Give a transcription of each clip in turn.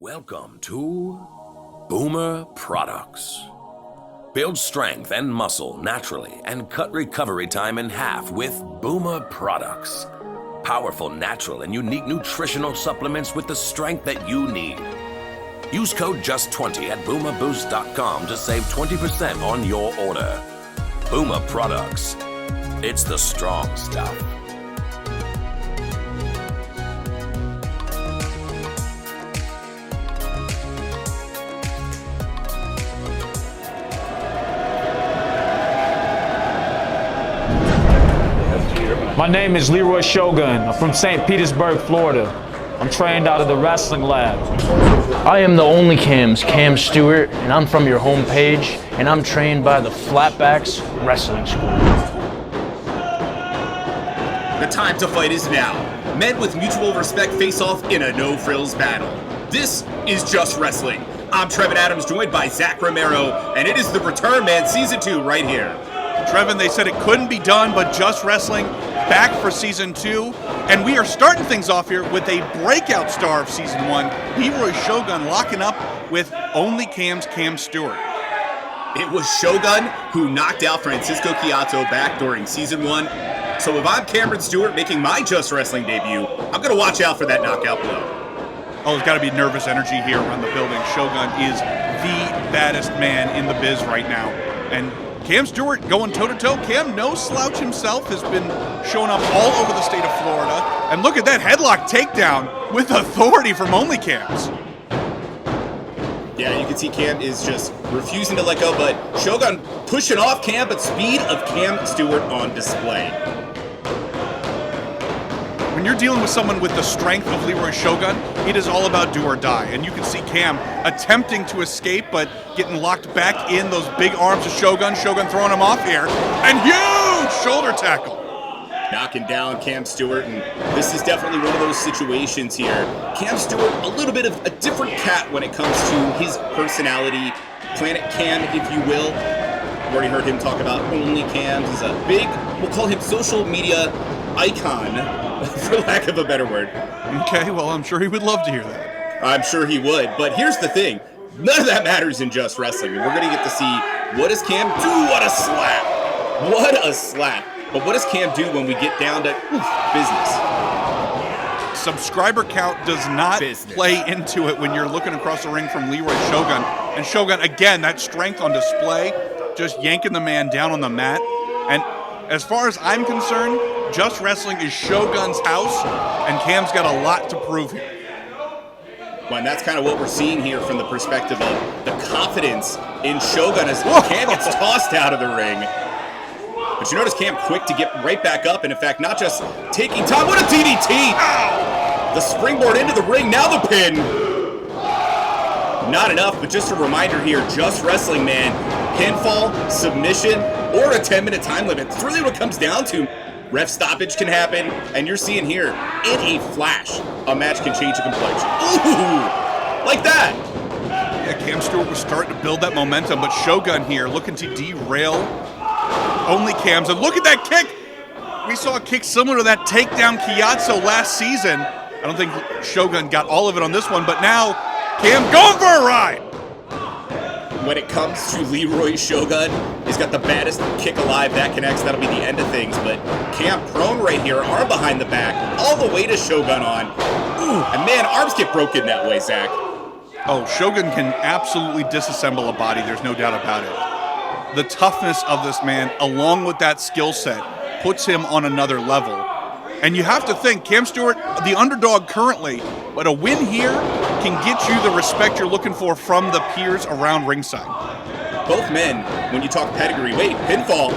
Welcome to Boomer Products. Build strength and muscle naturally and cut recovery time in half with Boomer Products. Powerful, natural, and unique nutritional supplements with the strength that you need. Use code JUST20 at boomerboost.com to save 20% on your order. Boomer Products. It's the strong stuff. My name is Leroy Shogun. I'm from St. Petersburg, Florida. I'm trained out of the wrestling lab. I am the only Cam Stewart, and I'm from your homepage, and I'm trained by the Flatbacks Wrestling School. The time to fight is now. Men with mutual respect face off in a no-frills battle. This is Just Wrestling. I'm Trevin Adams, joined by Zach Romero, and it is the Return Man Season 2 right here. Trevin, they said it couldn't be done, but Just Wrestling back for Season 2. And we are starting things off here with a breakout star of Season 1, Leroy Shogun, locking up with only Cam Stewart. It was Shogun who knocked out Francisco Chiato back during Season 1. So if I'm Cameron Stewart making my Just Wrestling debut, I'm going to watch out for that knockout blow. Oh, there's got to be nervous energy here around the building. Shogun is the baddest man in the biz right now. And Cam Stewart going toe-to-toe. Cam, no slouch himself, has been showing up all over the state of Florida. And look at that headlock takedown with authority from only Cams. Yeah, you can see Cam is just refusing to let go, but Shogun pushing off Cam, but speed of Cam Stewart on display. When you're dealing with someone with the strength of Leroy Shogun, it is all about do or die. And you can see Cam attempting to escape, but getting locked back in those big arms of Shogun. Shogun throwing him off here. And huge shoulder tackle. Knocking down Cam Stewart, and this is definitely one of those situations here. Cam Stewart, a little bit of a different cat when it comes to his personality. Planet Cam, if you will. I've already heard him talk about only Cams. He's a big, we'll call him social media icon, for lack of a better word. Okay, well, I'm sure he would love to hear that. I'm sure he would, but here's the thing. None of that matters in Just Wrestling. We're going to get to see, what does Cam do? What a slap. What a slap. But what does Cam do when we get down to business? Subscriber count does not play into it when you're looking across the ring from Leroy Shogun. And Shogun, again, that strength on display, just yanking the man down on the mat. And as far as I'm concerned, Just Wrestling is Shogun's house, and Cam's got a lot to prove here. Well, and that's kind of what we're seeing here from the perspective of the confidence in Shogun as Cam gets tossed out of the ring. But you notice Cam quick to get right back up, and in fact, not just taking time. What a DDT! Ow! The springboard into the ring, now the pin. Not enough, but just a reminder here, Just Wrestling, man. Pinfall, submission, or a 10-minute time limit. It's really what it comes down to. Ref stoppage can happen, and you're seeing here, in a flash, a match can change the complexion. Ooh! Like that! Yeah, Cam Stewart was starting to build that momentum, but Shogun here looking to derail only Cam's. And look at that kick! We saw a kick similar to that takedown Chiazzo last season. I don't think Shogun got all of it on this one, but now Cam going for a ride! When it comes to Leroy Shogun, he's got the baddest kick alive. That connects. That'll be the end of things. But Cam prone right here, arm behind the back, all the way to Shogun on. Ooh, and man, arms get broken that way, Zach. Oh, Shogun can absolutely disassemble a body. There's no doubt about it. The toughness of this man, along with that skill set, puts him on another level. And you have to think, Cam Stewart, the underdog currently, but a win here can get you the respect you're looking for from the peers around ringside. Both men, when you talk pedigree, pinfall.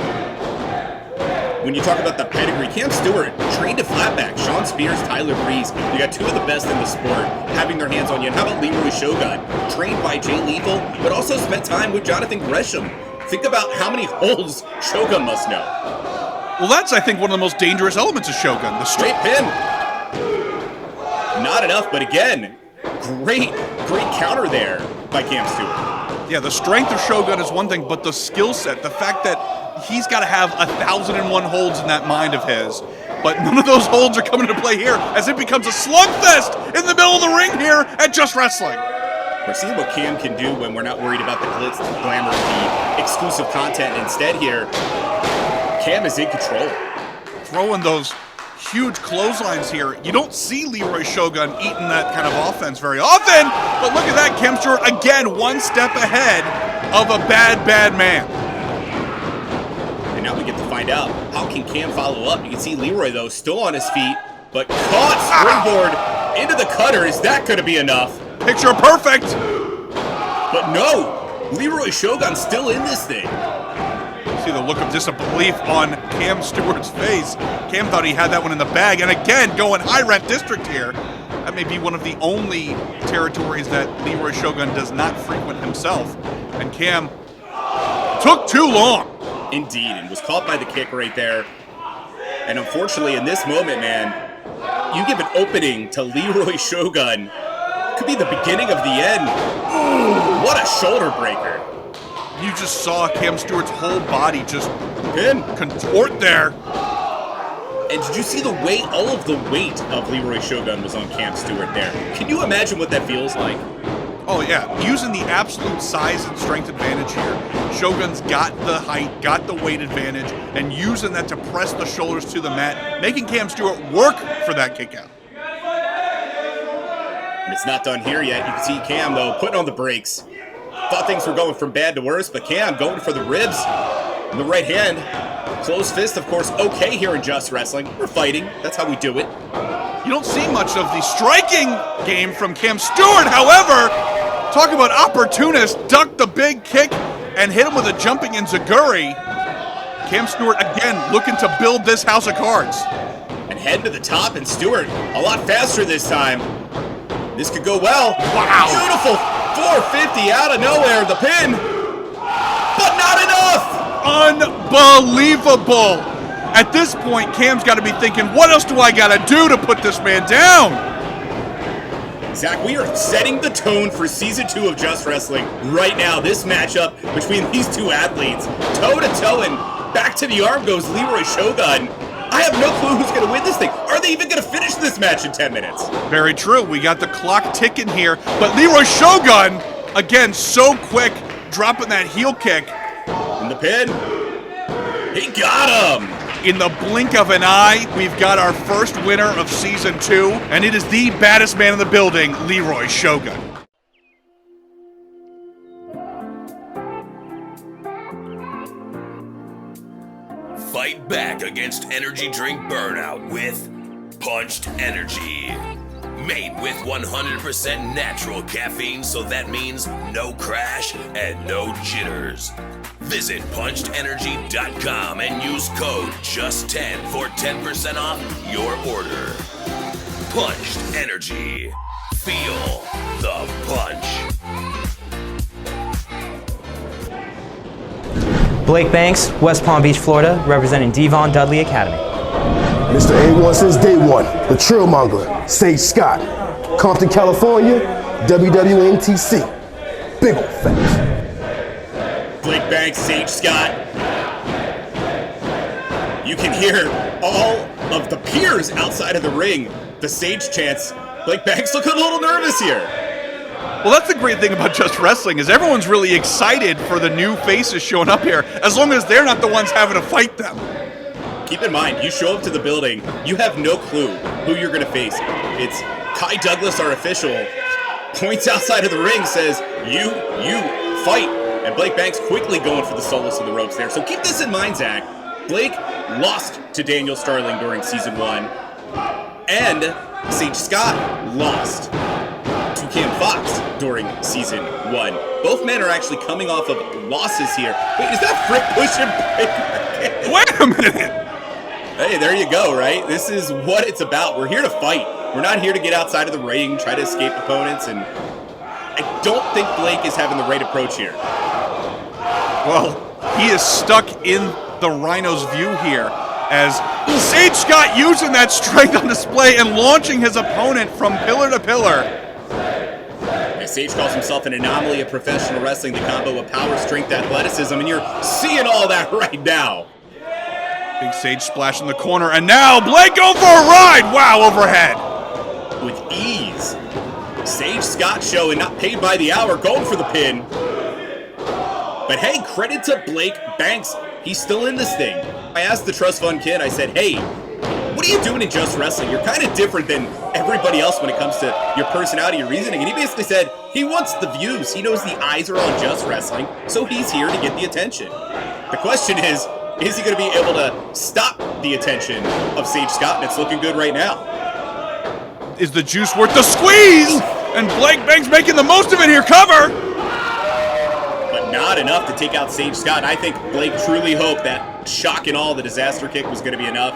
When you talk about the pedigree, Cam Stewart trained to flatback. Sean Spears, Tyler Breeze, you got two of the best in the sport having their hands on you. And how about Leroy Shogun, trained by Jay Lethal, but also spent time with Jonathan Gresham. Think about how many holes Shogun must know. Well, that's, I think, one of the most dangerous elements of Shogun. The Straight pin. Not enough, but again, great counter there by Cam Stewart. Yeah, the strength of Shogun is one thing, but the skill set, the fact that he's got to have 1,001 holds in that mind of his, but none of those holds are coming into play here as it becomes a slugfest in the middle of the ring here at Just Wrestling. We're seeing what Cam can do when we're not worried about the glitz, the glamour, the exclusive content. Instead here, Cam is in control. Throwing those huge clotheslines here. You don't see Leroy Shogun eating that kind of offense very often, but look at that, Cam Stewart again one step ahead of a bad man. And now we get to find out, how can Cam follow up? You can see Leroy, though, still on his feet, but caught springboard into the cutter. Is that going to be enough? Picture perfect. But no, Leroy Shogun still in this thing. See the look of disbelief on Cam Stewart's face. Cam thought he had that one in the bag, and again, going high rent district here. That may be one of the only territories that Leroy Shogun does not frequent himself. And Cam took too long. Indeed, and was caught by the kick right there. And unfortunately, in this moment, man, you give an opening to Leroy Shogun. Could be the beginning of the end. Ooh, what a shoulder breaker. You just saw Cam Stewart's whole body just contort there. And did you see the weight? All of the weight of Leroy Shogun was on Cam Stewart there. Can you imagine what that feels like? Oh yeah, using the absolute size and strength advantage here. Shogun's got the height, got the weight advantage, and using that to press the shoulders to the mat, making Cam Stewart work for that kick out. And it's not done here yet. You can see Cam, though, putting on the brakes. Thought things were going from bad to worse, but Cam going for the ribs. And the right hand. Closed fist, of course, okay here in Just Wrestling. We're fighting. That's how we do it. You don't see much of the striking game from Cam Stewart, however. Talk about opportunist. Ducked the big kick and hit him with a jumping enziguri. Cam Stewart, again, looking to build this house of cards. And head to the top, and Stewart a lot faster this time. This could go well. Wow. Beautiful 450 out of nowhere, the pin. But not enough. Unbelievable. At this point, Cam's got to be thinking, what else do I got to do to put this man down? Zach, we are setting the tone for Season 2 of Just Wrestling right now. This matchup between these two athletes, toe-to-toe, and back to the arm goes Leroy Shogun. I have no clue who's going to win this thing. Are they even going to finish this match in 10 minutes? Very true. We got the clock ticking here. But Leroy Shogun, again, so quick, dropping that heel kick. In the pin. He got him. In the blink of an eye, we've got our first winner of Season 2, and it is the baddest man in the building, Leroy Shogun. Fight back against energy drink burnout with Punched Energy. Made with 100% natural caffeine, so that means no crash and no jitters. Visit punchedenergy.com and use code JUST10 for 10% off your order. Punched Energy. Feel the punch. Blake Banks, West Palm Beach, Florida, representing Devon Dudley Academy. Mr. A1 since day one, the Trillmonger, Sage Scott, Compton, California, WWNTC. Big ol' facts. Blake Banks, Sage Scott. You can hear all of the peers outside of the ring. The Sage chants. Blake Banks looking a little nervous here. Well, that's the great thing about Just Wrestling is everyone's really excited for the new faces showing up here, as long as they're not the ones having to fight them. Keep in mind, you show up to the building, you have no clue who you're going to face. It's Kai Douglas, our official, points outside of the ring, says, you fight. And Blake Banks quickly going for the solace of the ropes there. So keep this in mind, Zach. Blake lost to Daniel Starling during Season 1. And Sage Scott lost to Cam Fox during Season 1. Both men are actually coming off of losses here. Wait, is that Frick pushing Blake? Wait a minute! Hey, there you go, right? This is what it's about. We're here to fight. We're not here to get outside of the ring, try to escape opponents, and I don't think Blake is having the right approach here. Well, he is stuck in the Rhino's view here. as Sage Scott using that strength on display and launching his opponent from pillar to pillar. Yeah, Sage calls himself an anomaly of professional wrestling, the combo of power, strength, athleticism, and you're seeing all that right now. Big Sage splash in the corner, and now Blake going for a ride! Wow, overhead. With ease. Sage Scott showing, not paid by the hour, going for the pin. But hey, credit to Blake Banks. He's still in this thing. I asked the Trust Fund kid, I said, hey, what are you doing in Just Wrestling? You're kind of different than everybody else when it comes to your personality, your reasoning. And he basically said he wants the views. He knows the eyes are on Just Wrestling, so he's here to get the attention. The question is he going to be able to stop the attention of Sage Scott? And it's looking good right now. Is the juice worth the squeeze? And Blake Banks making the most of it here. Cover! But not enough to take out Sage Scott. And I think Blake truly hoped that shock and all, the disaster kick was going to be enough.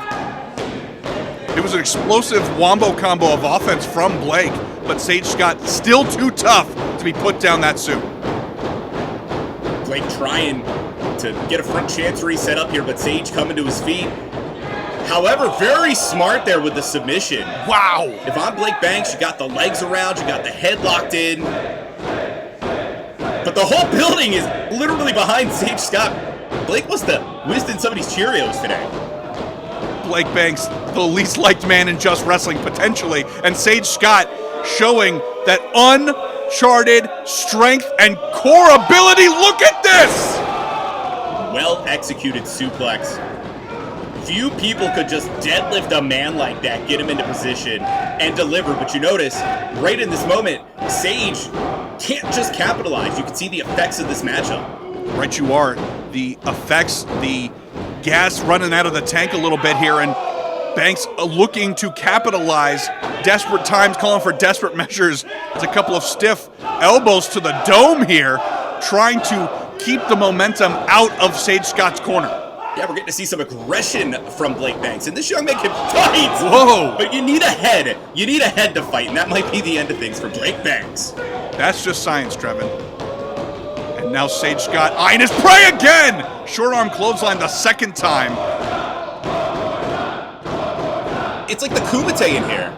It was an explosive wombo combo of offense from Blake, but Sage Scott still too tough to be put down that soon. Blake trying to get a front chancery set up here, but Sage coming to his feet. However, very smart there with the submission. Wow! If I'm Blake Banks, you got the legs around, you got the head locked in. But the whole building is literally behind Sage Scott. Blake must have whizzed in somebody's Cheerios today. Blake Banks, the least liked man in Just Wrestling, potentially, and Sage Scott showing that uncharted strength and core ability. Look at this! Well-executed suplex. Few people could just deadlift a man like that, get him into position, and deliver. But you notice, right in this moment, Sage can't just capitalize. You can see the effects of this matchup. Right you are. The effects, the gas running out of the tank a little bit here, and Banks looking to capitalize. Desperate times calling for desperate measures. It's a couple of stiff elbows to the dome here, trying to keep the momentum out of Sage Scott's corner. Yeah, we're getting to see some aggression from Blake Banks, and this young man can fight! Whoa! But you need a head. You need a head to fight, and that might be the end of things for Blake Banks. That's just science, Trevin. And now Sage Scott eyeing his prey again! Short arm clothesline the second time. It's like the Kumite in here.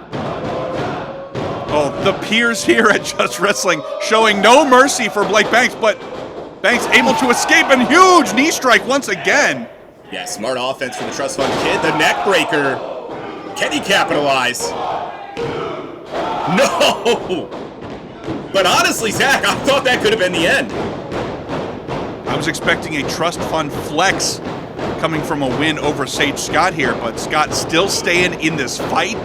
Oh, the peers here at Just Wrestling showing no mercy for Blake Banks, but Banks able to escape, and huge knee strike once again. Yeah, smart offense from the Trust Fund kid. The neck breaker. Can he capitalize? No! But honestly, Zach, I thought that could have been the end. I was expecting a Trust Fund flex coming from a win over Sage Scott here, but Scott still staying in this fight.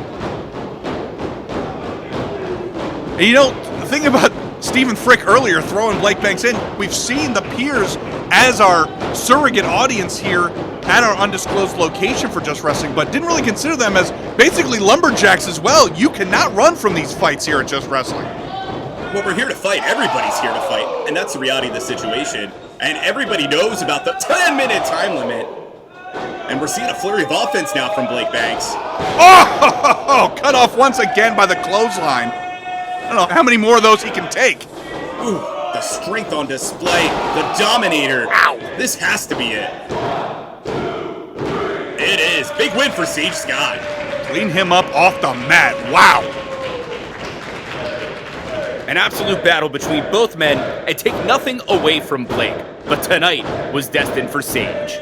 And you know, the thing about Stephen Frick earlier throwing Blake Banks in, we've seen the peers as our surrogate audience here at our undisclosed location for Just Wrestling, but didn't really consider them as basically lumberjacks as well. You cannot run from these fights here at Just Wrestling. Well, we're here to fight. Everybody's here to fight, and that's the reality of the situation. And everybody knows about the 10-minute time limit. And we're seeing a flurry of offense now from Blake Banks. Oh, cut off once again by the clothesline. I don't know how many more of those he can take. Ooh, the strength on display, the Dominator. Ow! This has to be it. It is. Big win for Sage Scott. Clean him up off the mat. Wow. An absolute battle between both men, and take nothing away from Blake, but tonight was destined for Sage.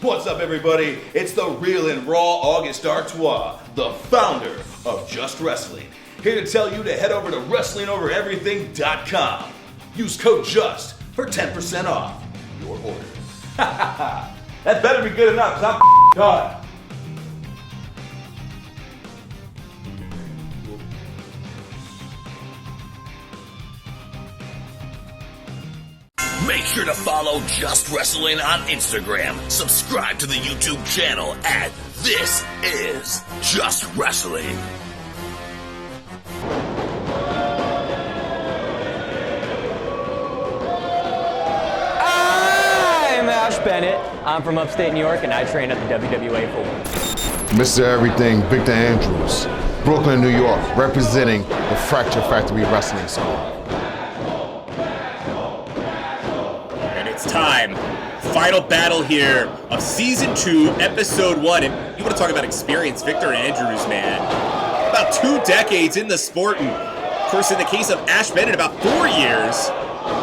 What's up, everybody? It's the real and raw August Artois, the founder of Just Wrestling. Here to tell you to head over to WrestlingOverEverything.com. Use code JUST for 10% off your order. That better be good enough, because I'm done. Make sure to follow Just Wrestling on Instagram. Subscribe to the YouTube channel at This Is Just Wrestling. I'm Ash Bennett. I'm from upstate New York, and I train at the WWA 4. Mr. Everything, Victor Andrews, Brooklyn, New York, representing the Fracture Factory Wrestling School. And it's time. Final battle here of Season 2, Episode 1. And you want to talk about experience, Victor Andrews, man. About 2 decades in the sport, and of course, in the case of Ash Bennett, about 4 years.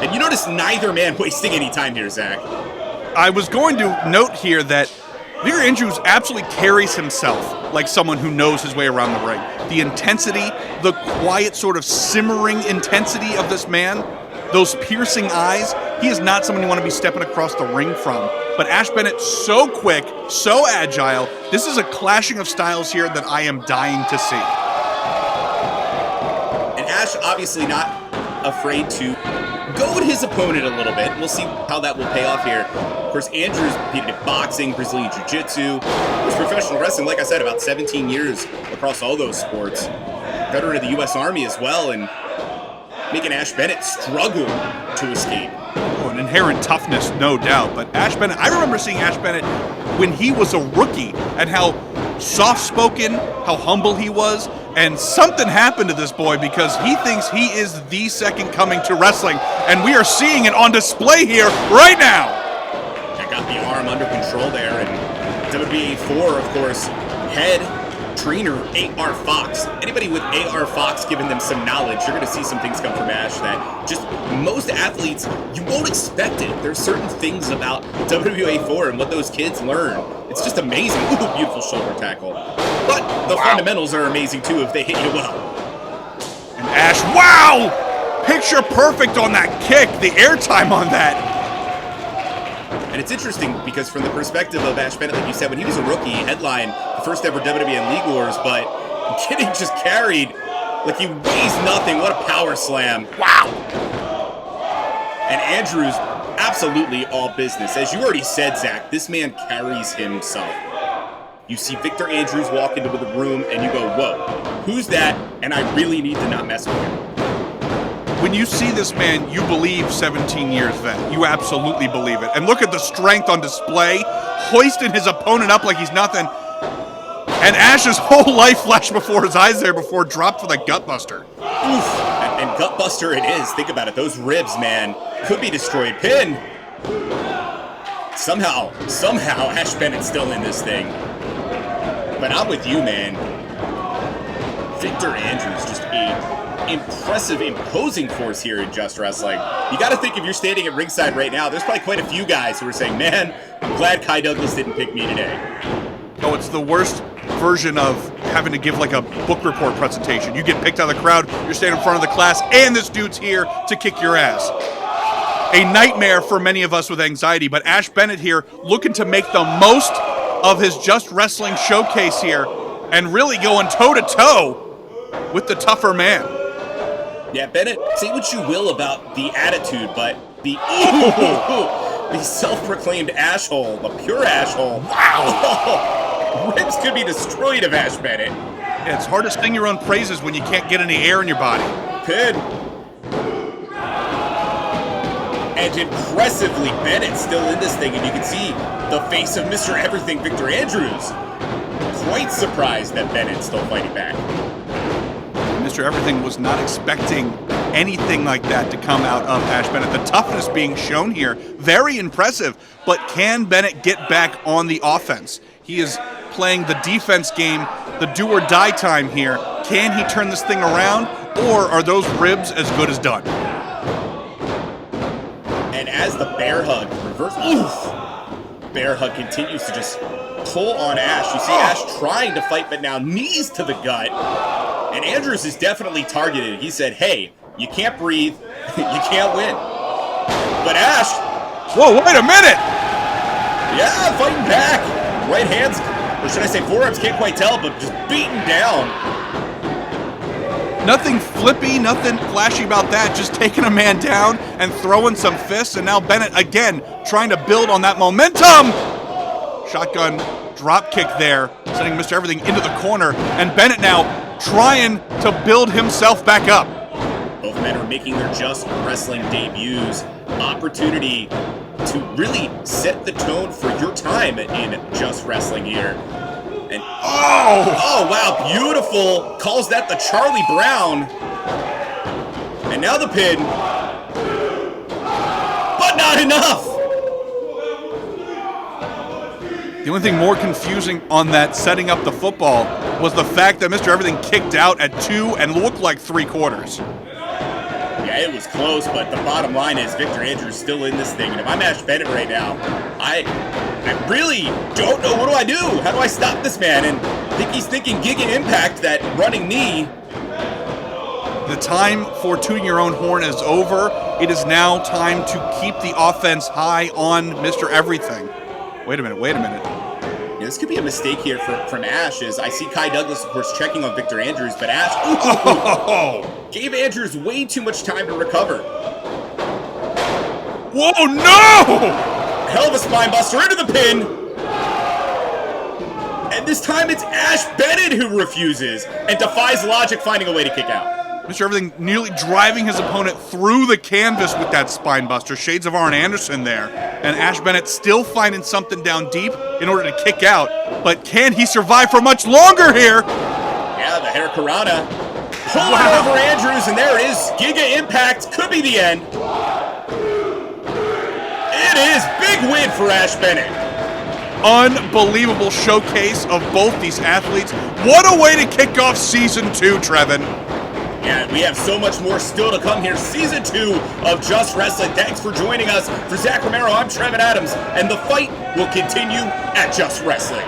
And you notice neither man wasting any time here, Zach. I was going to note here that Victor Andrews absolutely carries himself like someone who knows his way around the ring. The intensity, the quiet sort of simmering intensity of this man, those piercing eyes, he is not someone you want to be stepping across the ring from. But Ash Bennett, so quick, so agile. This is a clashing of styles here that I am dying to see. And Ash obviously not afraid to go with his opponent a little bit. We'll see how that will pay off here. Of course, Andrews competed in boxing, Brazilian Jiu-Jitsu, was professional wrestling, like I said, about 17 years across all those sports. Veteran of the U.S. Army as well, and making Ash Bennett struggle to escape. Oh, an inherent toughness, no doubt. But Ash Bennett, I remember seeing Ash Bennett when he was a rookie and how soft-spoken, how humble he was. And something happened to this boy because he thinks he is the second coming to wrestling. And we are seeing it on display here right now. I got the arm under control there. And WBA 4, of course, head trainer A.R. Fox. Anybody with A.R. Fox giving them some knowledge, you're going to see some things come from Ash that just most athletes, you won't expect it. There's certain things about WBA 4 and what those kids learn. It's just amazing. Ooh, beautiful shoulder tackle. But the fundamentals are amazing too if they hit you well. And Ash, wow! Picture perfect on that kick, the airtime on that. And it's interesting because from the perspective of Ash Bennett, like you said, when he was a rookie, he headlined the first ever WWN League Wars, but getting just carried like he weighs nothing. What a power slam. Wow! And Andrews, absolutely all business. As you already said, Zach, this man carries himself. You see Victor Andrews walk into the room and you go, whoa, who's that? And I really need to not mess with him. When you see this man, you believe 17 years vet. You absolutely believe it. And look at the strength on display, hoisting his opponent up like he's nothing. And Ash's whole life flashed before his eyes there before dropped for the gutbuster. Oof, and gutbuster it is. Think about it. Those ribs, man, could be destroyed. Pin. Somehow, Ash Bennett's still in this thing. But I'm with you, man. Victor Andrews, just a impressive, imposing force here in Just Wrestling. You got to think if you're standing at ringside right now, there's probably quite a few guys who are saying, man, I'm glad Kai Douglas didn't pick me today. Oh, it's the worst version of having to give like a book report presentation. You get picked out of the crowd, you're standing in front of the class, and this dude's here to kick your ass. A nightmare for many of us with anxiety, but Ash Bennett here looking to make the most of his Just Wrestling showcase here and really going toe-to-toe with the tougher man. Yeah, Bennett, say what you will about the attitude, but the self-proclaimed asshole, the pure asshole. Wow! Ribs could be destroyed of Ash Bennett. Yeah, it's hard to sing your own praises when you can't get any air in your body. Pin. And impressively, Bennett's still in this thing, and you can see the face of Mr. Everything, Victor Andrews. Quite surprised that Bennett's still fighting back. Mr. Everything was not expecting anything like that to come out of Ash Bennett. The toughness being shown here, very impressive. But can Bennett get back on the offense? He is playing the defense game, the do-or-die time here. Can he turn this thing around, or are those ribs as good as done? And as the bear hug reverse, bear hug continues to just pull on Ash. You see Ash trying to fight, but now knees to the gut. And Andrews is definitely targeted. He said, hey, you can't breathe, you can't win. But Ash... Whoa, wait a minute! Yeah, fighting back. Right hands, or should I say forearms, can't quite tell, but just beaten down. Nothing flippy, nothing flashy about that, just taking a man down and throwing some fists, and now Bennett again trying to build on that momentum! Shotgun drop kick there, sending Mr. Everything into the corner, and Bennett now trying to build himself back up. Both men are making their Just Wrestling debuts. Opportunity to really set the tone for your time in Just Wrestling here. And oh wow, beautiful. Calls that the Charlie Brown. And now the pin. But not enough. The only thing more confusing on that setting up the football was the fact that Mr. Everything kicked out at 2 and looked like 3/4. Yeah, it was close, but the bottom line is Victor Andrews still in this thing. And if I'm Ash Bennett right now, I really don't know. What do I do? How do I stop this man? And I think he's thinking Giga Impact, that running knee. The time for tooting your own horn is over. It is now time to keep the offense high on Mr. Everything. Wait a minute. Yeah, this could be a mistake here from Ash, as I see Kai Douglas, of course, checking on Victor Andrews, but Ash gave Andrews way too much time to recover. Whoa, no! Hell of a spine buster into the pin. And this time it's Ash Bennett who refuses and defies logic, finding a way to kick out. Mr. Everything nearly driving his opponent through the canvas with that spine buster. Shades of Arn Anderson there. And Ash Bennett still finding something down deep in order to kick out. But can he survive for much longer here? Yeah, the Hurricanrana pulling over Andrews, and there it is. Giga Impact could be the end. It is. Big win for Ash Bennett. Unbelievable showcase of both these athletes. What a way to kick off Season 2, Trevin. Yeah, we have so much more still to come here. Season 2 of Just Wrestling. Thanks for joining us. For Zach Romero, I'm Trevin Adams, and the fight will continue at Just Wrestling.